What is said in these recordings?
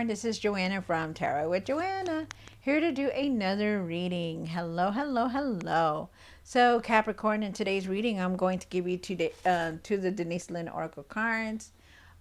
Capricorn, this is Joanna from Tarot with Joanna, here to do another reading. Hello, hello, hello. So Capricorn, in today's reading, I'm going to give you to the Denise Lynn Oracle cards.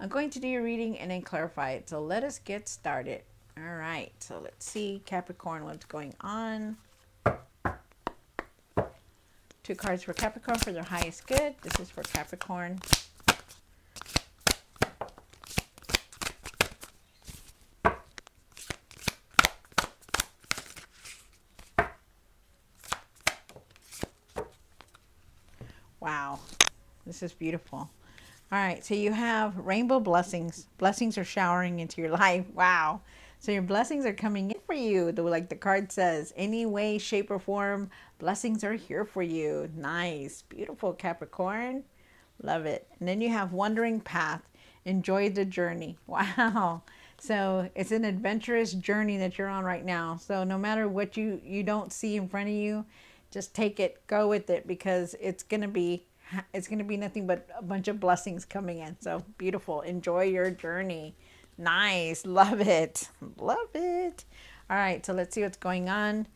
I'm going to do your reading and then clarify it. So let us get started. All right, so let's see, Capricorn, what's going on. 2 cards for Capricorn for their highest good. This is for Capricorn. Wow, this is beautiful. All right, so you have rainbow blessings. Blessings are showering into your life. Wow. So your blessings are coming in for you. Like the card says, any way, shape, or form, blessings are here for you. Nice. Beautiful, Capricorn. Love it. And then you have wandering path. Enjoy the journey. Wow. So it's an adventurous journey that you're on right now. So no matter what you don't see in front of you, just take it, go with it, because it's gonna be nothing but a bunch of blessings coming in. So beautiful. Enjoy your journey. Nice. Love it. Love it. All right, so let's see what's going on.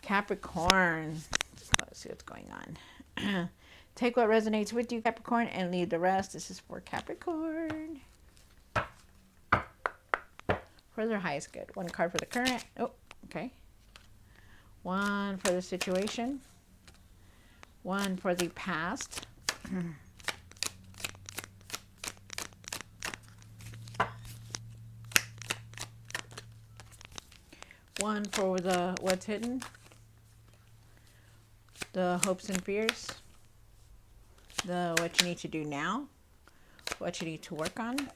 Capricorn. Let's see what's going on. Take what resonates with you, Capricorn, and leave the rest. This is for Capricorn. For their highest good. 1 card for the current. Oh, okay. 1 for the situation. 1 for the past. 1 for the what's hidden. The hopes and fears. The what you need to do now. What you need to work on.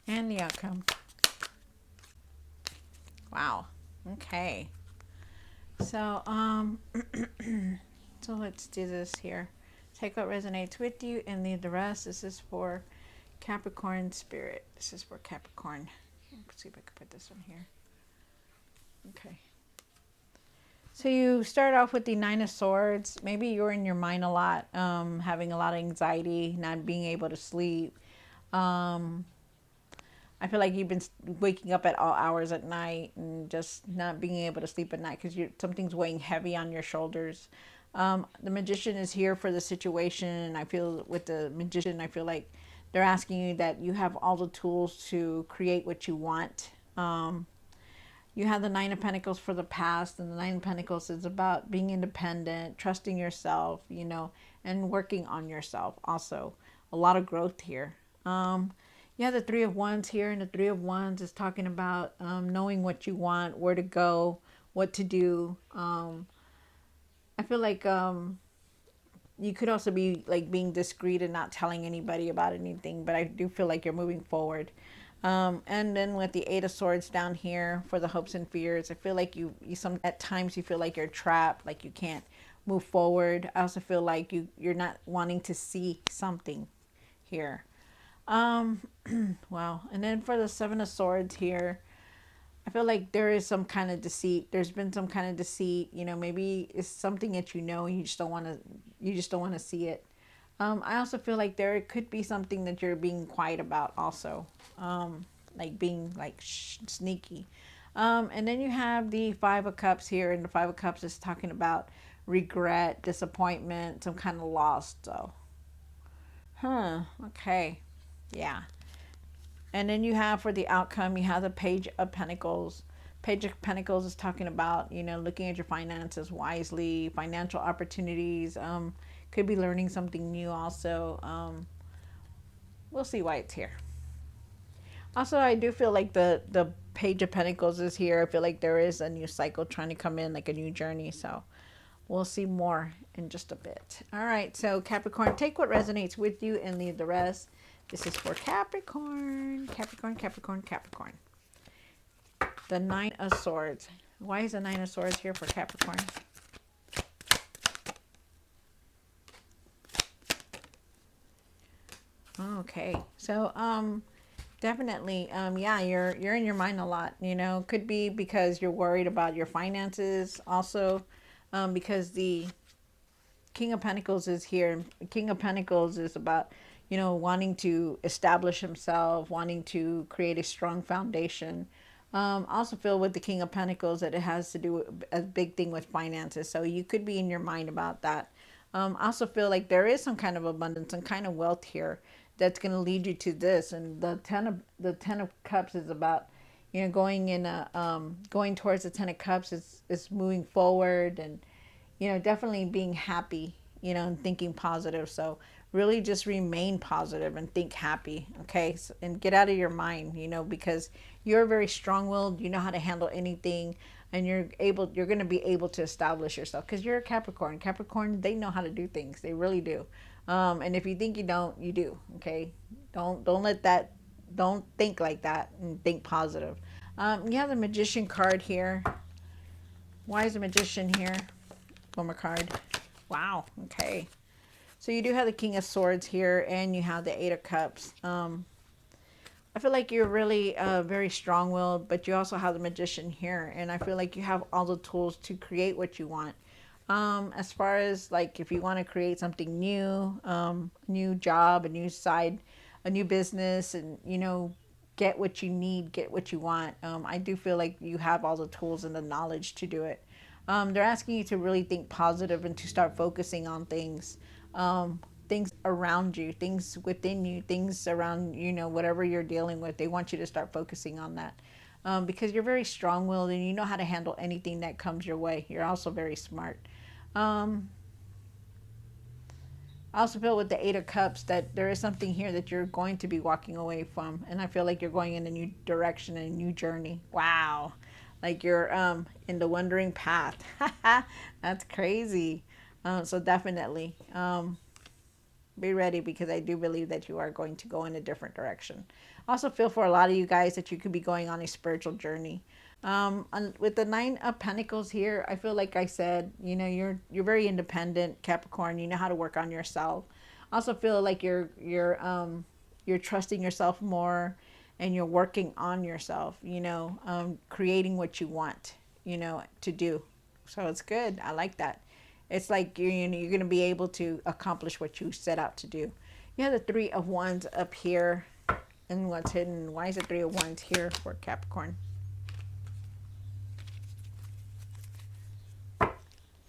And the outcome. Wow. Okay. So, so let's do this here. Take what resonates with you and leave the rest. This is for Capricorn spirit. This is for Capricorn. Let's see if I can put this one here. Okay. So you start off with the 9 of Swords. Maybe you're in your mind a lot, having a lot of anxiety, not being able to sleep. I feel like you've been waking up at all hours at night and just not being able to sleep at night because something's weighing heavy on your shoulders. The Magician is here for the situation, and I feel with the Magician, I feel like they're asking you that you have all the tools to create what you want. You have the 9 of Pentacles for the past, and the 9 of Pentacles is about being independent, trusting yourself, you know, and working on yourself also. A lot of growth here. You have the 3 of Wands here, and the 3 of Wands is talking about knowing what you want, where to go, what to do. I feel like you could also be like being discreet and not telling anybody about anything, but I do feel like you're moving forward. And then with the 8 of Swords down here for the hopes and fears, I feel like at times you feel like you're trapped, like you can't move forward. I also feel like you're not wanting to see something here. Wow. And then for the 7 of Swords here, I feel like there is some kind of deceit. There's been some kind of deceit, you know, maybe it's something that you know and you just don't want to see it. I also feel like there could be something that you're being quiet about also. Like being like sneaky. And then you have the 5 of Cups here, and the 5 of Cups is talking about regret, disappointment, some kind of loss though. Okay. Yeah. And then you have for the outcome, you have the Page of Pentacles. Page of Pentacles is talking about, you know, looking at your finances wisely, financial opportunities. Could be learning something new also. We'll see why it's here. Also, I do feel like the Page of Pentacles is here. I feel like there is a new cycle trying to come in, like a new journey. So we'll see more in just a bit. All right. So Capricorn, take what resonates with you and leave the rest. This is for Capricorn. Capricorn, Capricorn, Capricorn. The 9 of Swords. Why is the 9 of Swords here for Capricorn? Okay. So, definitely, yeah, you're in your mind a lot, you know. Could be because you're worried about your finances. Also, because the King of Pentacles is here. King of Pentacles is about, wanting to establish himself, wanting to create a strong foundation. I also feel with the King of Pentacles that it has to do with a big thing with finances. So you could be in your mind about that. I also feel like there is some kind of abundance, some kind of wealth here that's going to lead you to this. And the Ten of Cups is about, going in a going towards the Ten of Cups is moving forward, and definitely being happy, and thinking positive. So really just remain positive and think happy, okay? So, and get out of your mind, because you're very strong-willed, you know how to handle anything, and you're going to be able to establish yourself because you're a Capricorn. Capricorn, they know how to do things. They really do. And if you think you don't, you do, okay? Don't let that, don't think like that, and think positive. You have the Magician card here. Why is the Magician here? One more card. Wow. Okay. So you do have the King of Swords here, and you have the Eight of Cups. I feel like you're really very strong-willed, but you also have the Magician here, and I feel like you have all the tools to create what you want. As far as like if you want to create something new, new job, a new side, a new business, and get what you need, get what you want. I do feel like you have all the tools and the knowledge to do it. They're asking you to really think positive and to start focusing on things, things around you, things within you, things around, whatever you're dealing with. They want you to start focusing on that, because you're very strong-willed and you know how to handle anything that comes your way. You're also very smart. Um, I also feel with the Eight of Cups that there is something here that you're going to be walking away from, and I feel like you're going in a new direction and a new journey. Wow, like you're in the wandering path. That's crazy. So definitely be ready, because I do believe that you are going to go in a different direction. I also feel for a lot of you guys that you could be going on a spiritual journey. With the Nine of Pentacles here, I feel like I said, you're very independent, Capricorn. You know how to work on yourself. I also feel like you're trusting yourself more, and you're working on yourself. Creating what you want, to do. So it's good. I like that. It's like you're going to be able to accomplish what you set out to do. You have the Three of Wands up here, and what's hidden? Why is the Three of Wands here for Capricorn?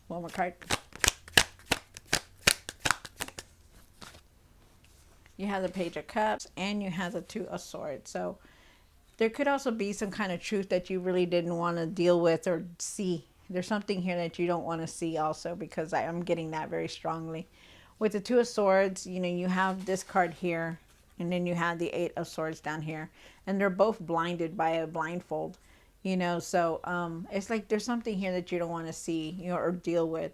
One more card. You have the Page of Cups, and you have the Two of Swords. So there could also be some kind of truth that you really didn't want to deal with or see. There's something here that you don't want to see also, because I'm getting that very strongly. With the Two of Swords, you have this card here, and then you have the Eight of Swords down here, and they're both blinded by a blindfold. So it's like there's something here that you don't want to see, or deal with.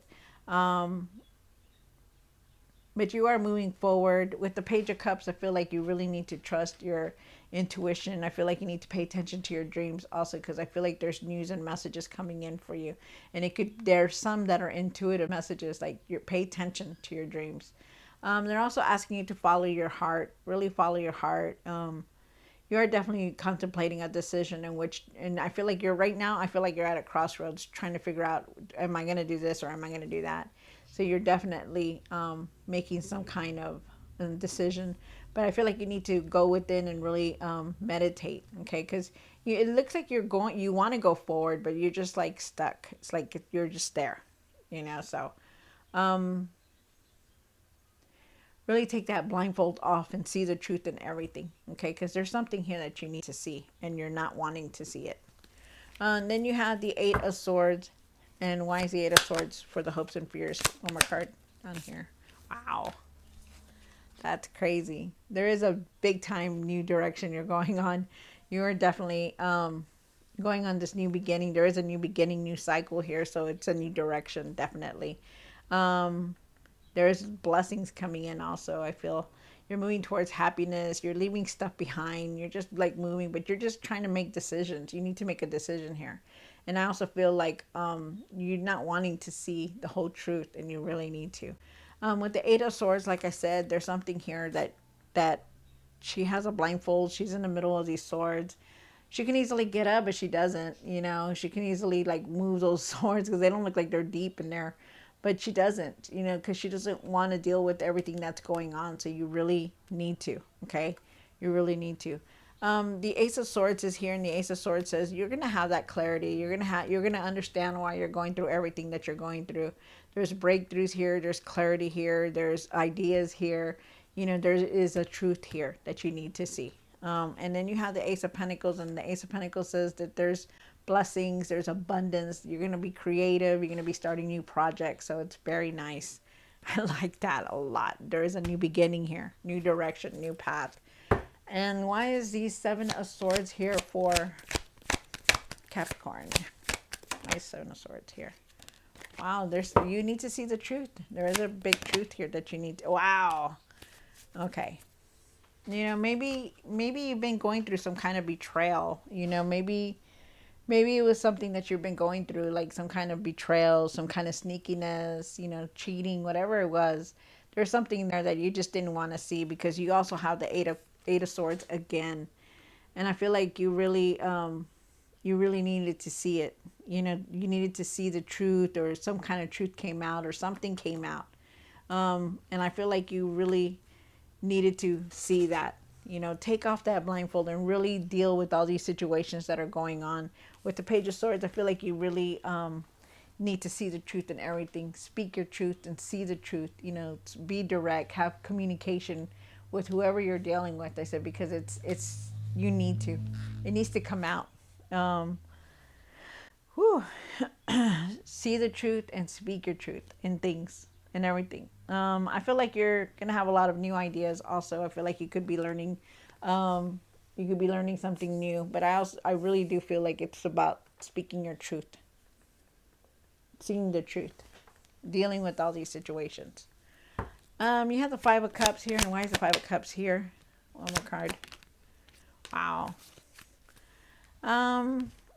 But you are moving forward. With the Page of Cups, I feel like you really need to trust your intuition. I feel like you need to pay attention to your dreams also, because I feel like there's news and messages coming in for you. And there's some that are intuitive messages, like pay attention to your dreams. They're also asking you to follow your heart, really follow your heart. You are definitely contemplating a decision and I feel like right now, I feel like you're at a crossroads trying to figure out, am I going to do this or am I going to do that? So you're definitely making some kind of decision, but I feel like you need to go within and really meditate, okay? Because it looks like you want to go forward, but you're just like stuck. It's like you're just there, so really take that blindfold off and see the truth in everything, okay? Because there's something here that you need to see, and you're not wanting to see it. And then you have the Eight of Swords. And why is the Eight of Swords for the hopes and fears? One more card down here. Wow. That's crazy. There is a big time new direction you're going on. You are definitely going on this new beginning. There is a new beginning, new cycle here. So it's a new direction, definitely. There's blessings coming in also. I feel you're moving towards happiness. You're leaving stuff behind. You're just like moving, but you're just trying to make decisions. You need to make a decision here. And I also feel like you're not wanting to see the whole truth, and you really need to. With the Eight of Swords, like I said, there's something here that she has a blindfold. She's in the middle of these swords. She can easily get up, but she doesn't. She can easily like move those swords because they don't look like they're deep in there. but she doesn't, you know, because she doesn't want to deal with everything that's going on. So you really need to, okay? You really need to. The Ace of Swords is here, and the Ace of Swords says you're gonna have that clarity. You're gonna understand why you're going through everything that you're going through. There's breakthroughs here. There's clarity here. There's ideas here. You know, there is a truth here that you need to see. And then you have the Ace of Pentacles, and the Ace of Pentacles says that there's blessings, there's abundance. You're going to be creative. You're going to be starting new projects. So it's very nice. I like that a lot. There is a new beginning here, new direction, new path. And why is the Seven of Swords here for Capricorn? Why is Seven of Swords here? Wow, you need to see the truth. There is a big truth here that you need to, wow. Okay. You know, maybe you've been going through some kind of betrayal. You know, maybe it was something that you've been going through, like some kind of betrayal, some kind of sneakiness, you know, cheating, whatever it was. There's something there that you just didn't want to see, because you also have the Eight of Swords again. And I feel like you really needed to see it. You know, you needed to see the truth, or some kind of truth came out, or something came out. And I feel like you really needed to see that. You know, take off that blindfold and really deal with all these situations that are going on. With the Page of Swords, I feel like you really need to see the truth in everything. Speak your truth and see the truth. You know, be direct, have communication with whoever you're dealing with. I said, because it's you need to. It needs to come out. Whew. See the truth and speak your truth in things and everything. I feel like you're gonna have a lot of new ideas. Also, I feel like you could be learning, something new. But I really do feel like it's about speaking your truth, seeing the truth, dealing with all these situations. You have the Five of Cups here, and why is the Five of Cups here? One more card. Wow.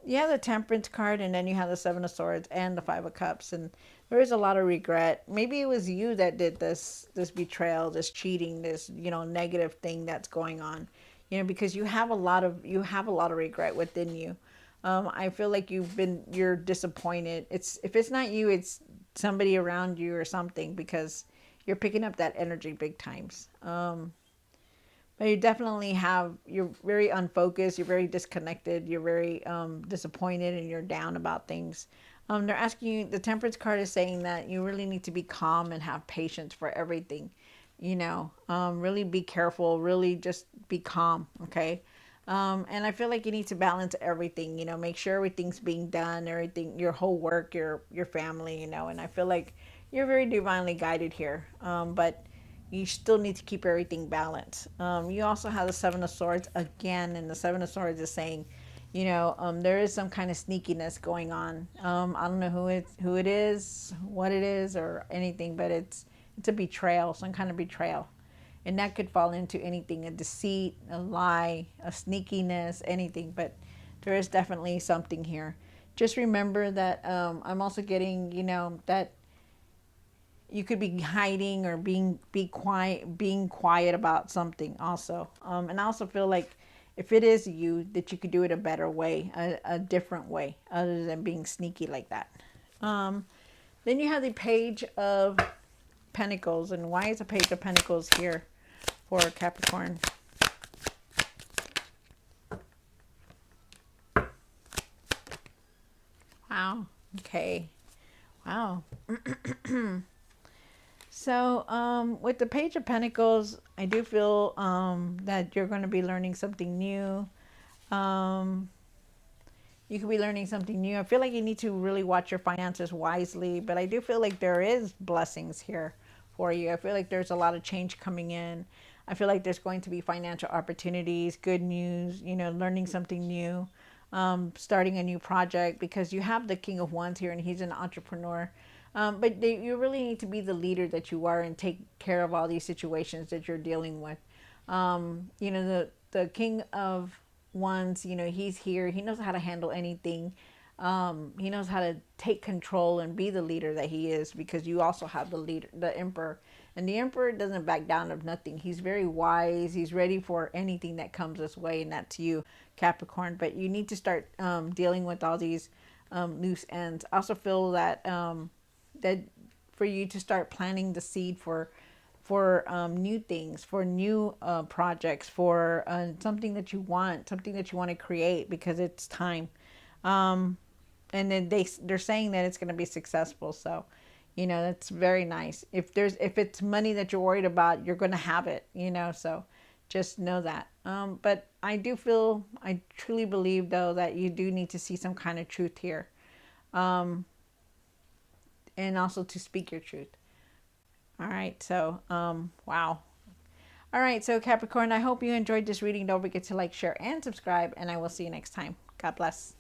You have the Temperance card, and then you have the Seven of Swords and the Five of Cups, and there is a lot of regret. Maybe it was you that did this betrayal, this cheating, this, you know, negative thing that's going on. You know, because you have a lot of regret within you. I feel like you're disappointed. If it's not you, it's somebody around you or something, because you're picking up that energy big times. But you're very unfocused, you're very disconnected, you're very disappointed, and you're down about things. They're asking you, the Temperance card is saying that you really need to be calm and have patience for everything. You know, really be careful, really just be calm, okay? And I feel like you need to balance everything, you know, make sure everything's being done, everything, your whole work, your family, you know, and I feel like you're very divinely guided here. But you still need to keep everything balanced. You also have the Seven of Swords again, and the Seven of Swords is saying, you know, there is some kind of sneakiness going on. I don't know who it is, what it is, or anything, but it's a betrayal, some kind of betrayal, and that could fall into anything: a deceit, a lie, a sneakiness, anything. But there is definitely something here. Just remember that I'm also getting, you know, that you could be hiding or being quiet about something also. And I also feel like if it is you, that you could do it a better way, a different way, other than being sneaky like that. Then you have the Page of Pentacles, and why is the Page of Pentacles here for Capricorn? Wow. Okay. Wow. So, with the Page of Pentacles, I do feel that you're going to be learning something new. You could be learning something new. I feel like you need to really watch your finances wisely, but I do feel like there is blessings here for you. I feel like there's a lot of change coming in. I feel like there's going to be financial opportunities, good news, you know, learning something new, starting a new project, because you have the King of Wands here, and he's an entrepreneur. But you really need to be the leader that you are and take care of all these situations that you're dealing with. You know, the King of Wands, you know, he's here. He knows how to handle anything. He knows how to take control and be the leader that he is, because you also have the leader, the Emperor. And the Emperor doesn't back down of nothing. He's very wise. He's ready for anything that comes his way, and that's you, Capricorn. But you need to start dealing with all these loose ends. I also feel that that for you to start planting the seed for new things, for new projects, for something that you want, to create, because it's time. Um, and then they're saying that it's going to be successful. So, that's very nice. If it's money that you're worried about, you're going to have it. So just know that. But I truly believe though that you do need to see some kind of truth here, and also to speak your truth. All right. So, wow. All right. So Capricorn, I hope you enjoyed this reading. Don't forget to like, share, and subscribe, and I will see you next time. God bless.